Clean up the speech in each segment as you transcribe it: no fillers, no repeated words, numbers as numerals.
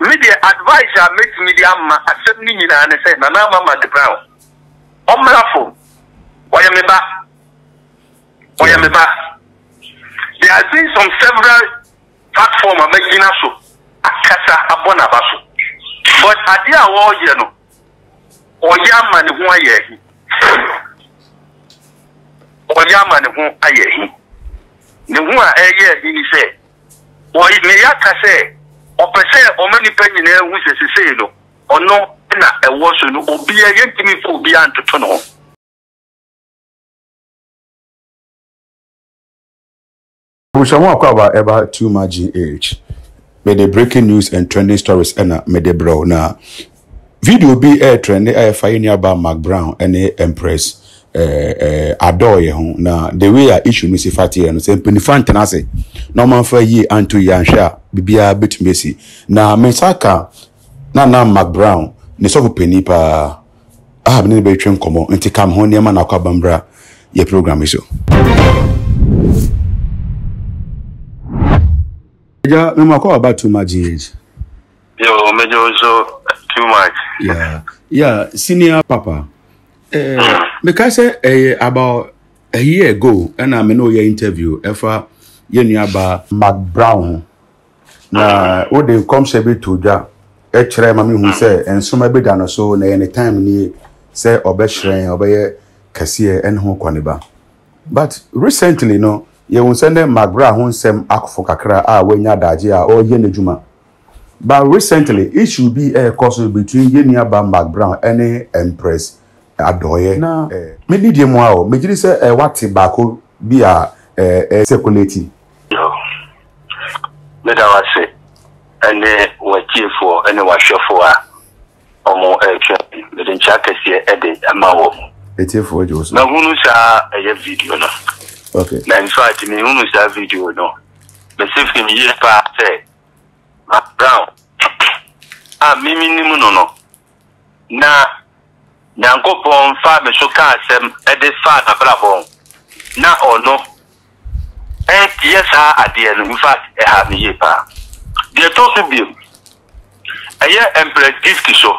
Media advisor makes media accepting in and say, Nana Mama the Brown. Omrafo, Oyameba. There has been some several platforms making us Akasa Abonabasu. But Adia war, you know, Oyama the one year. Oyama the one a year. The one a year, he said, or it may say, or per se, or many penny which is say, no, or no, a was no, or be a young me for beyond to turn on. We shall walk about too much age. May the breaking news and trending stories and may the bro now. Video be a trend fine about Mark Brown and Empress adore you now the way I issue Missy Fatty and say Penifant and I say no man for ye and to Yansha be a bit messy. Now Mesaka na Mark Brown ne so penny pa I have never train come on and come home near Manakabambra ye program is so. Yeah, me call about too much age. Yo, me also too much. Yeah, senior papa. Because about a year ago, and I know your interview, if you knew about Mark Brown. Na what they come say to ja. Try mami who say and so maybe done so na any time ni say obeshren obeye kase and ho kwaniba. But recently no you won send Mark Brown who sem akfo kakra wenya daje or ye nejuma. But recently it should be a cause between Yeniaba Mark Brown and Empress Adoye. Na me need dem wa o me giri say wati bako bi a circulating. Yo. Me da wa say and what for and what show for omo me den cha kase e ama wo. For Joseph. Na hunu sa a video no. Okay. Na in fact me hunu sa video no. Me say fi me ye pa say Mark Brown. Mimi ni mu no. Na Nyankopon fa me so ka asem e de fa na brabon. Na ono. Yes ade no in fact e ha me ye pa. The talk to be a Empress gift so.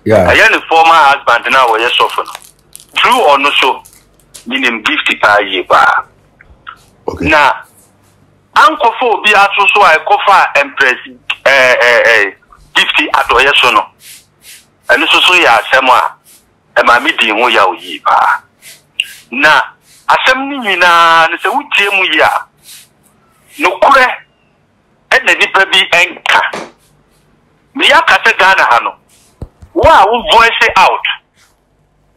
Yeah. I am the former husband now where you suffer. True or no so, meaning gift pa ye ba. Okay. Now, Uncle for be also so I cover Empress gift at Oyesono. And so ya semwa e ma midi ho ya oyi ba. Na asem ni nyina ne se wutie mu ya. No kure and the nipa bi enka. Me ya kase Ghana ha no. Wa wo voice out.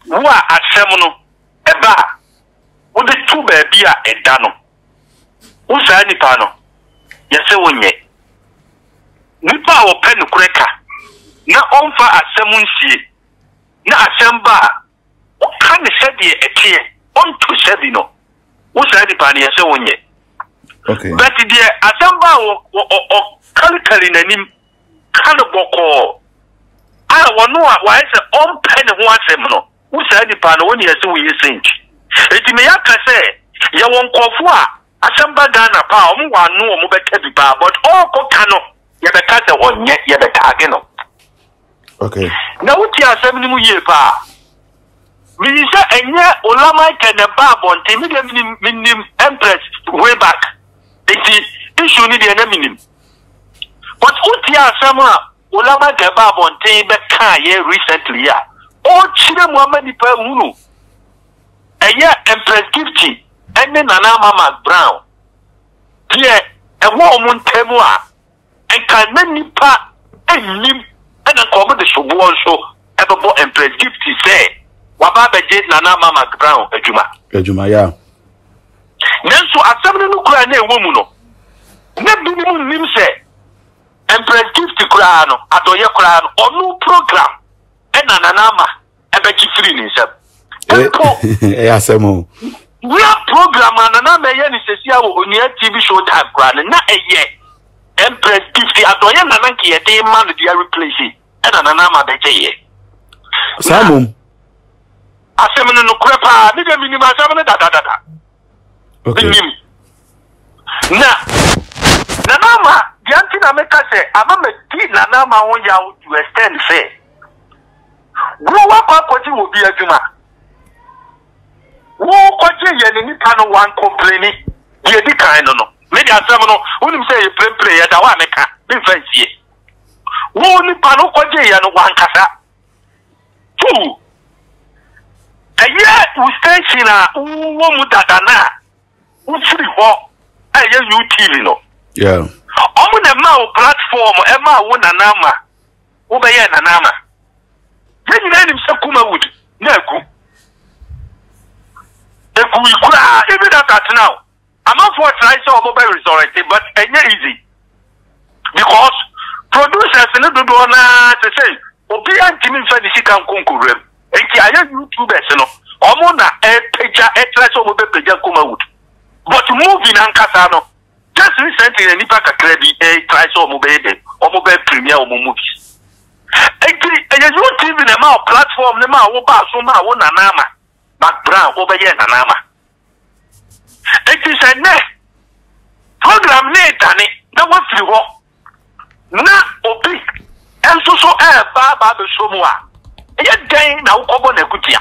Wa asem no eba. Wo de tu ba bia eda no. Wo sa nipa no. Ye se wonye. Nipa wo pe no kure ka. Na onfa asem nsie. Na asem ba. Wo kan se de etie. On to se bi no. Wo sa nipa no ye se wonye. Okay. But the asamba o kalikali nanim kind of boko. I want no why say on pen ho asem no. Who said the pan when you say we sink. It me aka say ya won kofo a asamba Ghana pa o mo wa no o mo beka bi pa but all ko kano ya beka say onye ya beka age no. Okay. Na wuti asem ni mu ye pa. Me say enye olama ken ba bonte me dem minim Empress way back. The issue need an minimum. But Utia Sama, Ulama Gaba Bonte, the Kaye recently, all Chile Muhammad per Munu. A year Empress Gifty, and then Anama Brown. Here, a woman Temua, and can many pa and limb and a common the Shubu also, ever Empress Gifty say, Wababa Jet Nana Mama Brown, Ejuma, yeah. Nanso asem no kura na ewo mu no na binimu nim se Empress gift kura no adoye kura no onu program e na nanama e be ki free ni nsem asemo we program nanama ye ni sesia wo onia TV show time kura na eye Empress gift adoye nananki ye dey man dey replace e na nanama be je ye samum asem no kura pa ni de minima asem no da. Okay. Na mama Yantina make us say, I'm a tea nana ma won ya to extend say. Wo kwaji will be a juma. Wo kwaji ye ni pano one complaining. Ye di kind no. Maybe I say no, when say you play ya da wa make be fancy. Wo ni pano kwaji ya no one kasa. Two. A year we station wo mu dada na. Wo free ho. Aye YouTube no. Yeah. Omo na ma platform e ma wo na nama. Wo be ye na nama. Then you say Kuma wood. Neku. Eku ikura even that now. I'm not for trying to mobile resurrected, but it's easy. Because producers no do na to say obi antimi fa di sika nkonkurem. Enti aye YouTubers no. Omo na page try so mobile page Kuma wood. But movie na nkasa no. Just recently any pack a credit try so mobile premiere or movies. You TV in a platform, the man will pass on my own anama, but brown over here anama. It is a net program net, Danny. That was you walk. Na obi, and so Baba Somua. Yet day now over Nakutia.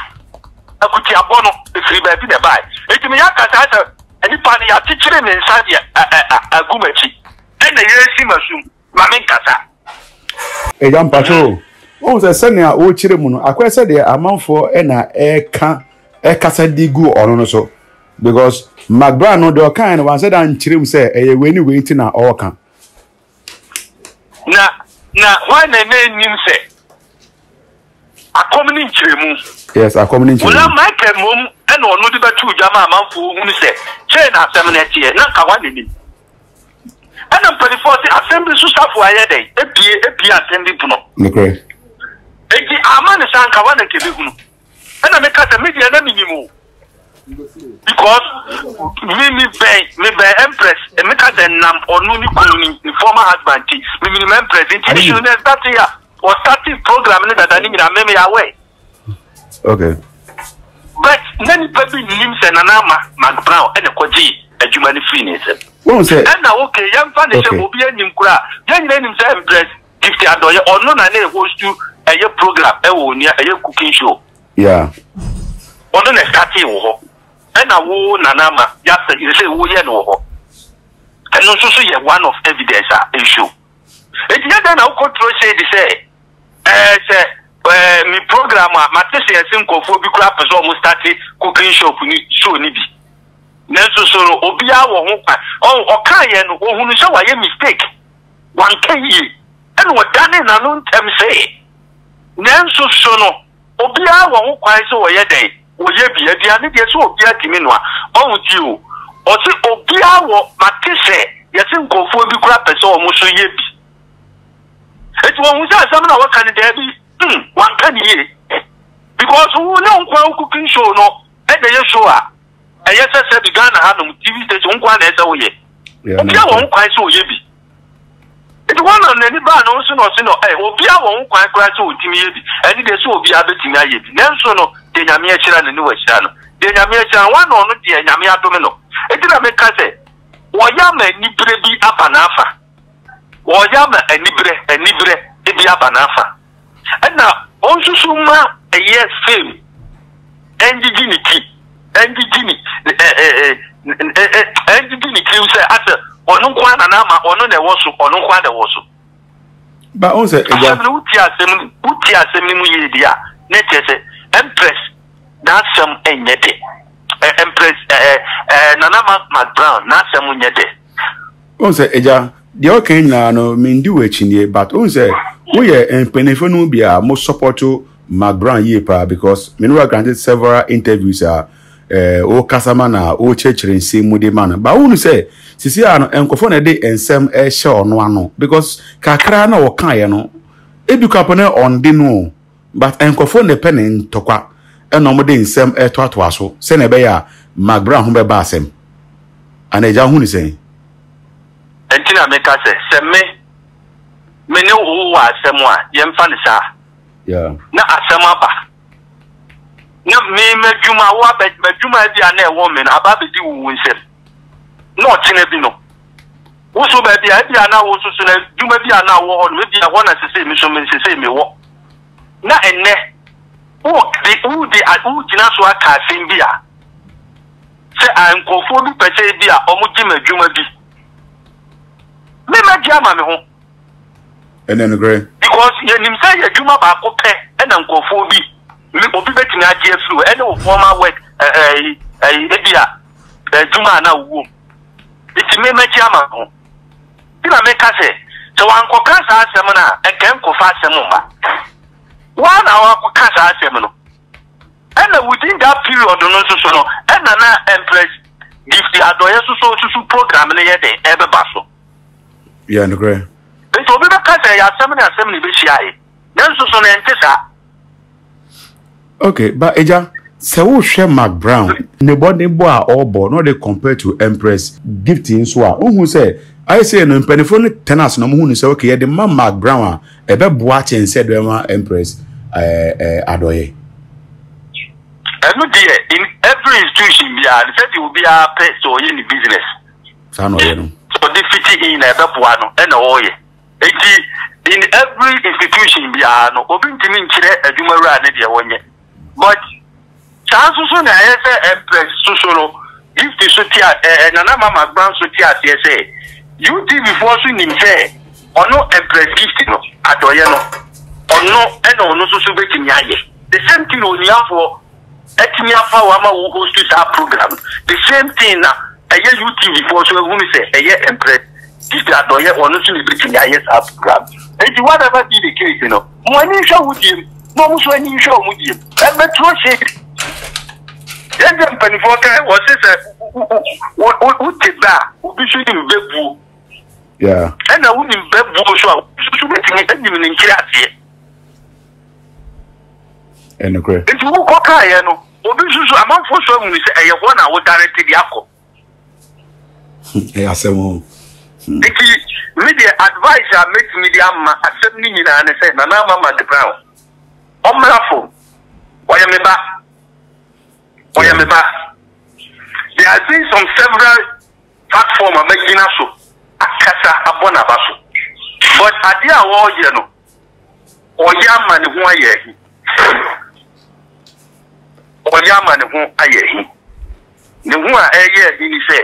Akutia Bono, the free baby the buy. It may have any party are teaching inside a gumechi. And the year seem assume, Mamikasa. A young patrol. Oh, the senior old children, I quite said the amount for an air casa digu or so. Because McBride no do kind of one said, and Chirim say, a winny waiting at all can. Now, why the name you say? A common in Chimu. Yes, a common in Chimu. Well, my mum and or no two Jama amount for whom say, Chain at 7 years, not Kawani. And I'm 24 assembly to stop for a day, a P assembly to no. Okay. Aman is Sankawan and Kibigun. And I make us a media minimum. Because me by Empress, and make us a numb or Nuni Kuni, the former husband, me Empress, international that year, or starting program that I need a memory away. Okay. But many people names and Anama, McBrown, and a Koji, a human freeness. Won't say, and now, okay, young foundation will be a new crowd. Young name himself, Empress, if they are doing or none, I was to a program, a cooking show. Yeah. Or don't start you. And I will Nanama, just you say, we know. And also, see one of evidence issue. It's not then I'll control say, me programmer, Matisse and Simco for be crap as almost started cooking show needy. Nelson Solo, Obia or Kayan, or who show a mistake. 1K and what done in a long time say. Nelson Sono, Obia won't quite so a day. Will ye be a dear nigga so be a Timinwa? Oh, you or say Obia or Matisse, yes, and go for be crap as almost so ye be. It won't say some of what can there be? 1 can ye because who know cooking show no, and the show. I yes, I said, began to have TV station one as a way. Obia won't quite so ye be. It's one on any bar, no sooner, Obia won't quite so timid, and it is so be able to marry. Nelson, the Yamia Chiran and New Channel. The Yamia Chiran, one on the Yamia Domino. It did not make us say, Wayama Nibre be up an alpha. Wayama and Nibre, it be up an alpha. And now, also Suma, a year's fame, and dignity, and dignity, and dignity, you say, after. Or no one and ama or no there was or no one there was. But also, Utia semi dia, net Empress, that's some enyete. Empress Nanama McBrown, not some unyete. Also, Eja, the okay now no mean do it in ye, but also, we are in Penifonu most support to McBrown ye because Minura granted several interviews o kasamana o chechire nsi mude man ba wonu say sisi ano enkofo na de ensem e hye ono ano because kakra na wo kan ye no edukapo na onde no but enkofo na pen ntokwa eno mo de nsem e toato aso se na be ya McBrown ho be ba asem ana eja hu ni say entina meka se me ne wo wa asem a ye mfa ne sa yeah na asem aba no me medjuma wa medjuma bia na e wo me na aba be di wu nsem no tine bi no Woso baby I be ana wo so so na dwuma bi ana wo ho no bi a wona sese me so me sese me wo na enne wo gina so aka sin bi a se ankofo bi pese bi a omo gima dwuma bi me ma dia ma me ho enen gre because ye nim say ye dwuma ba ko pe ena nkofo bi me obi betimi age afru ene wo formal work bi a dwuma na wo it me ma dia ma ho ina me ka se so wan ko ka sa asem na eken ko fa asem ma wa na wa ko ka sa asem no and within that period no so no and na Empress gift adoye so program na ye dey ebe baso yeah no great so be ka say ya asem ni be shia e then so no ente sa okay but eja se wo hwe Mark Brown ne body bo a obo no dey compare to Empress gift nso a ohun say I say no mpanifo ne tenants no mo hu ni say okay ye the Mark Brown a ebe boa chen say do ma Empress adoye in every institution they said you will be a pet or any business. So they fit in a no and all ye. In every institution we are no open to mean a human. But chances on Empress social if the sotia and another Mark Brown sotia say you did before swinging say or no Empress gift no adoyeno or no and no social betting the same thing on you for Etimia Fawama who hosts our program. The same thing now. A year UTV before so who say a year Empress. This is a doyer or not celebrating our program. And whatever be the case, you know. When you show with him, no when you show with him. And the truth is, then the penny for was what did that? Who be shooting Bebu? Yeah. And I wouldn't Bebu show. So making it in Kirati. And agree. It's who Coca, no. Obi so among for so we say a 1 hour directly the apple. Yes, media advice I make media assembly and say Nana Mark Brown. Omrafo. Why am I back? There has been some several platforms making us so akasa abona baso. But adia wo ye no. Oyama ne ho aye. Oyama ne ho aye. Ne ho a eye ni say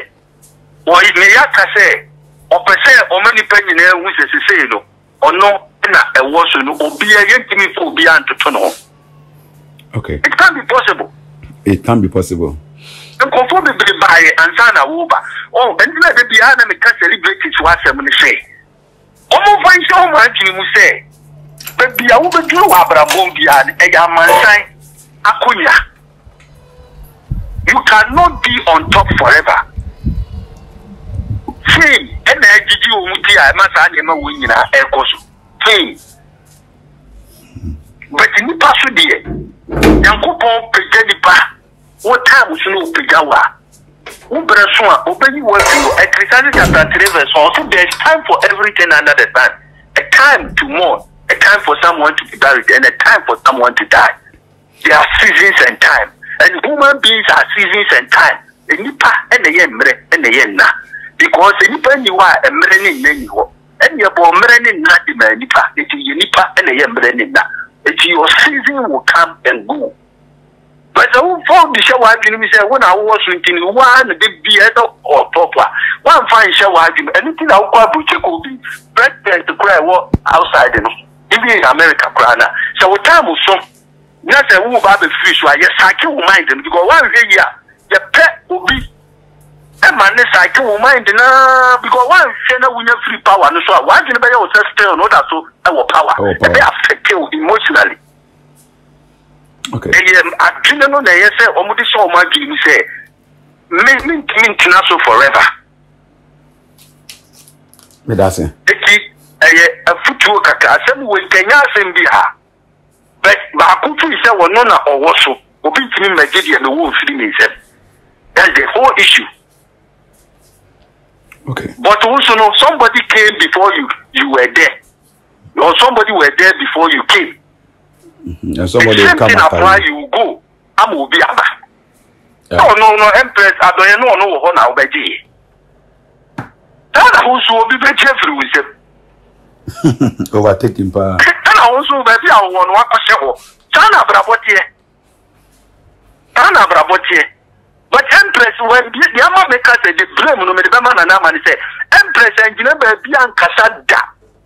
oyi me yaka say opese o mani panyi na hu sesese no ono na ewo so no obi yentimi fo obi antoto no. Okay. It can be possible. It can be possible. And conform be by ansana woba. Oh, and na be bia na me ka celebrate it wa asem ni say. Omo fan show mo adwini mu say. Be bia wo be duro wa abrabom bia e ya mansan akonya. You cannot be on top forever. Fame, and I did you mutia, Massa, and Mawina, Ecoso. Fame. But in the past, dear, Yankopo, Pejanipa, what time was no Pejawa? Uberasua, open you work you at Christianity chapter 3 verse 4. So there's time for everything under the sun. A time to mourn, a time for someone to be buried, and a time for someone to die. There are seasons and time. And human beings are seasons and time. And Nipa and the Yemre and the Yena. Because the Nipa you are a many and you're born many not the Nipa, it is Nipa and the Yemre. It's your season will come and go. But I won't fall the shower argument. When I was thinking, one big beard or proper, one fine shower argument, anything I'll call Bucheko be president to cry outside, even in America, Krana. So what time was so? Not a woman about the fish, why yes, I can't mind them because 1 year, the pet will be a man, I can't mind because one channel will have free power. And so, why didn't anybody else still know that so our power? And they affect you emotionally. Okay. And I didn't know that yes, almost so much you say, mean so forever. But that's it. A footwork, I said, we can send be her. But Bakutu is a one or also, open to me, my lady, and the wolf feeling. That's the whole issue. Okay. But also, no, somebody came before you were there. Or somebody were there before you came. Mm-hmm. And somebody the same thing apply, you go. I will be Abba. No, Empress, I don't know, now, Beji. That also will be very careful with him. Overtaking power. And also, baby, I want to walk a show. Tana Brabotier. But Empress, when the Amma makers say the blame no Medibama and Aman say, Empress and Ginabe and Casada,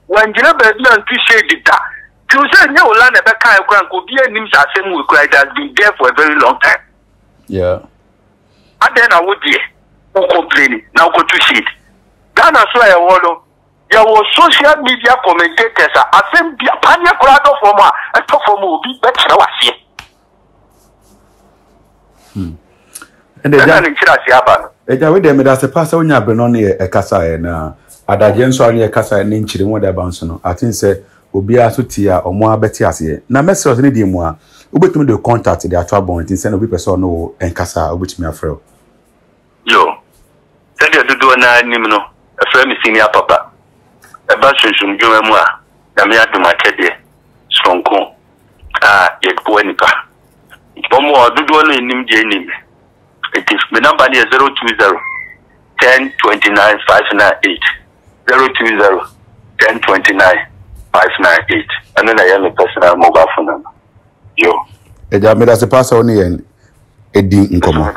when Ginabe and Kisha did that. To say no land of a kind of could be a name as same will cry that has been there for a very long time. Yeah. And then I would be complaining. Now go to shit. Ghana so I want there was social media commentators. I think the Panya Corado for my a talk for will be better was here. And the way they made us a pass on your Benoni a Casa and Adagenso on your Casa and Inchi, what they bounce on. I think say, will be a sutia or more Bettias here. Now, Messi was needing more. Ubit me the contact the trouble and send a people no and Casa, which me a frail. Yo, said you to do a nimino, a friend senior papa. A bus from Jumwa, Namia to my teddy, strong con. Yet Buenica. One more, do only name Jane. It is the number near 020 10 29 598. 020 10 29 598. And then I am a personal mobile phone number. Yo. Eja made us a pass on here and a ding in common.